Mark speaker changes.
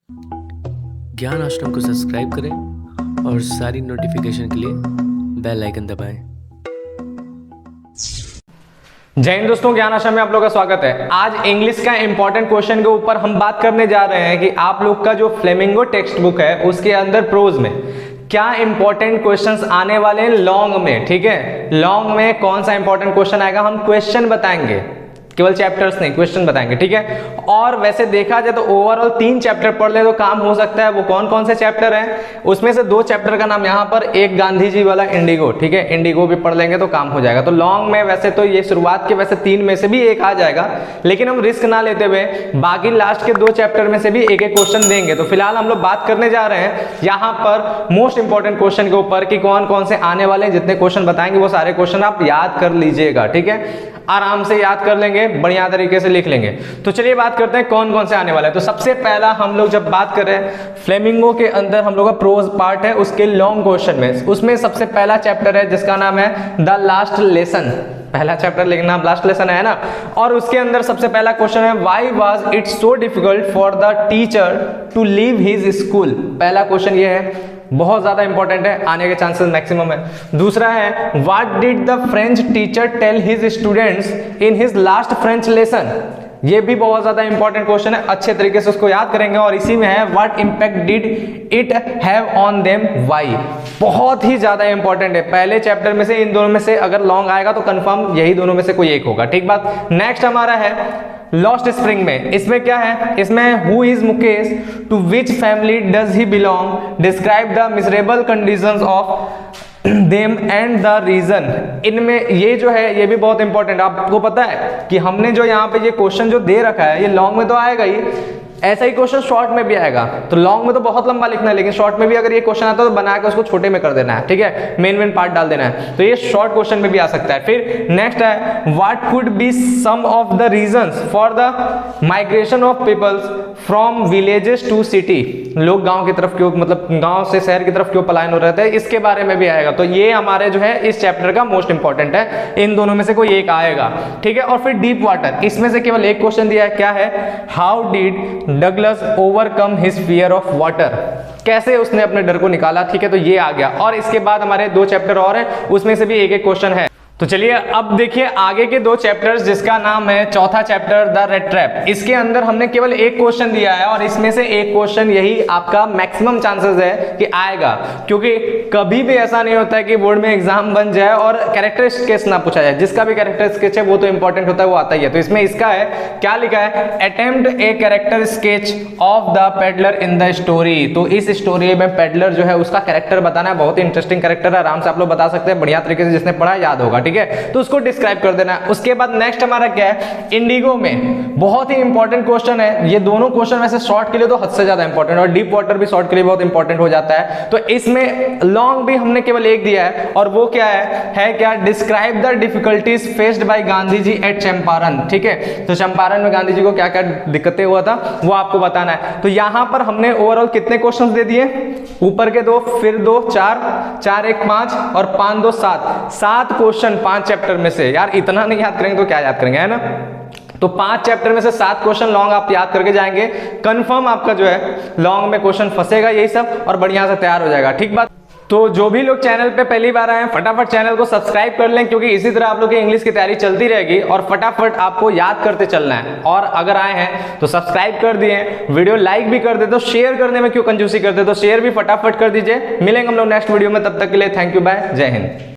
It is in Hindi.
Speaker 1: ज्ञान आश्रम को सब्सक्राइब करें और सारी नोटिफिकेशन के लिए बेल आइकन दबाएं।
Speaker 2: जय हिंद दोस्तों, ज्ञान आश्रम में आप लोगों का स्वागत है। आज इंग्लिश का इंपॉर्टेंट क्वेश्चन के ऊपर हम बात करने जा रहे हैं कि आप लोग का जो फ्लेमिंगो टेक्स्ट बुक है उसके अंदर प्रोज में क्या इंपॉर्टेंट क्वेश्चंस आने वाले हैं लॉन्ग में। ठीक है, लॉन्ग में कौन सा इंपॉर्टेंट क्वेश्चन आएगा हम क्वेश्चन बताएंगे, केवल चैप्टर्स नहीं क्वेश्चन बताएंगे। ठीक है, और वैसे देखा जाए तो ओवरऑल 3 चैप्टर पढ़ ले तो काम हो सकता है। वो कौन कौन से चैप्टर हैं, उसमें से 2 चैप्टर का नाम यहाँ पर, एक गांधी जी वाला इंडिगो, ठीक है, इंडिगो भी पढ़ लेंगे तो काम हो जाएगा। तो लॉन्ग में वैसे तो ये शुरुआत के वैसे 3 में से भी एक आ जाएगा, लेकिन हम रिस्क ना लेते हुए बाकी लास्ट के 2 चैप्टर में से भी एक एक क्वेश्चन देंगे। तो फिलहाल हम लोग बात करने जा रहे हैं यहाँ पर मोस्ट इंपॉर्टेंट क्वेश्चन के ऊपर कि कौन कौन से आने वाले हैं। जितने क्वेश्चन बताएंगे वो सारे क्वेश्चन आप याद कर लीजिएगा। ठीक है, आराम से याद कर लेंगे, बढ़िया तरीके से लिख लेंगे। तो चलिए बात करते हैं कौन कौन से आने वाला है। तो सबसे पहला हम लोग जब बात कर रहे हैं फ्लेमिंगो के अंदर हम लोग का प्रोज पार्ट है, उसके लॉन्ग क्वेश्चन में उसमें सबसे पहला चैप्टर है जिसका नाम है द लास्ट लेसन। पहला चैप्टर लेकिन नाम लास्ट लेसन है ना। और उसके अंदर सबसे पहला क्वेश्चन है why was it so difficult for the teacher to leave his school. पहला क्वेश्चन ये है, बहुत ज्यादा इंपॉर्टेंट है, आने के चांसेस मैक्सिमम है। दूसरा है what did the French teacher tell his students in his last French lesson. ये भी बहुत ज्यादा इंपॉर्टेंट क्वेश्चन है, अच्छे तरीके से उसको याद करेंगे। और इसी में है what impact did it have on them why. बहुत ही ज्यादा इंपॉर्टेंट है, पहले चैप्टर में से इन दोनों में से अगर लॉन्ग आएगा तो कंफर्म यही दोनों में से कोई एक होगा। ठीक बात। नेक्स्ट हमारा है लॉस्ट स्प्रिंग में, इसमें क्या है, इसमें who is Mukesh, to which family does he belong, describe the miserable conditions of them and the reason. इनमें ये जो है ये भी बहुत इंपॉर्टेंट। आपको पता है कि हमने जो यहाँ पे ये क्वेश्चन जो दे रखा है ये लॉन्ग में तो आएगा ही, ऐसा ही क्वेश्चन शॉर्ट में भी आएगा। तो लॉन्ग में तो बहुत लंबा लिखना है, लेकिन शॉर्ट में भी अगर ये क्वेश्चन आता है तो बना के उसको छोटे में कर देना है। ठीक है, मेन पार्ट डाल देना है। तो ये शॉर्ट क्वेश्चन में भी आ सकता है। फिर नेक्स्ट है what could be some of the reasons for the migration of peoples from villages to city. लोग गांव की तरफ क्यों, मतलब गांव से शहर की तरफ क्यों पलायन हो रहे थे, इसके बारे में भी आएगा। तो ये हमारे जो है इस चैप्टर का मोस्ट इंपॉर्टेंट है, इन दोनों में से कोई एक आएगा। ठीक है, और फिर डीप वाटर, इसमें से केवल एक क्वेश्चन दिया है, क्या है, how did Douglas overcome his fear of water. कैसे उसने अपने डर को निकाला। ठीक है, तो ये आ गया। और इसके बाद हमारे 2 चैप्टर और हैं, उसमें से भी एक एक क्वेश्चन है। तो चलिए अब देखिए आगे के 2 चैप्टर्स, जिसका नाम है चौथा चैप्टर द रेड ट्रैप। इसके अंदर हमने केवल एक क्वेश्चन दिया है और इसमें से एक क्वेश्चन यही आपका मैक्सिमम चांसेस है कि आएगा, क्योंकि कभी भी ऐसा नहीं होता है कि बोर्ड में एग्जाम बन जाए और कैरेक्टर स्केच ना पूछा जाए। जिसका भी कैरेक्टर स्केच है वो तो इंपॉर्टेंट होता है, वो आता ही है। तो इसमें इसका है, क्या लिखा है, attempt a character sketch of the peddler in the story. तो इस स्टोरी में पेडलर जो है उसका कैरेक्टर बताना है। बहुत ही इंटरेस्टिंग कैरेक्टर है, आराम से आप लोग बता सकते हैं, बढ़िया तरीके से जिसने पढ़ा याद होगा। ठीक है, तो उसको डिस्क्राइब कर देना है। उसके बाद नेक्स्ट हमारा क्या है, इंडिगो में बहुत ही इंपॉर्टेंट क्वेश्चन है। ये दोनों क्वेश्चन वैसे शॉर्ट के लिए तो हद से ज्यादा इंपॉर्टेंट, और डीप वाटर भी शॉर्ट के लिए बहुत इंपॉर्टेंट हो जाता है। तो इसमें लॉन्ग भी हमने केवल एक दिया है, और वो क्या है क्या, describe the difficulties faced by Gandhi ji at Champaran. ठीक है, तो चंपारण में गांधी जी को क्या क्या दिक्कतें हुआ था वो आपको बताना है। तो यहां पर हमने ओवरऑल कितने क्वेश्चन दे दिए, ऊपर के 2, फिर 2, 4, 4 1 5 और 5 2 7 क्वेश्चन 5 चैप्टर में से। यार इतना नहीं याद करेंगे तो क्या याद करेंगे, है ना। तो 5 चैप्टर में से 7 क्वेश्चन लॉन्ग आप याद करके जाएंगे, कंफर्म आपका जो है लॉन्ग में क्वेश्चन फंसेगा यही सब, और बढ़िया से तैयार हो जाएगा। ठीक बात। तो जो भी लोग चैनल पे पहली बार आए हैं फटाफट चैनल को सब्सक्राइब कर लें, क्योंकि इसी तरह आप लोग की इंग्लिश की तैयारी चलती रहेगी और फटाफट आपको याद करते चलना है। और अगर आए हैं तो सब्सक्राइब कर दिए, वीडियो लाइक भी कर दे, तो शेयर करने में क्यों कंजूसी करते, तो शेयर भी फटाफट कर दीजिए। मिलेंगे हम लोग नेक्स्ट वीडियो में, तब तक के लिए थैंक यू, बाय, जय हिंद।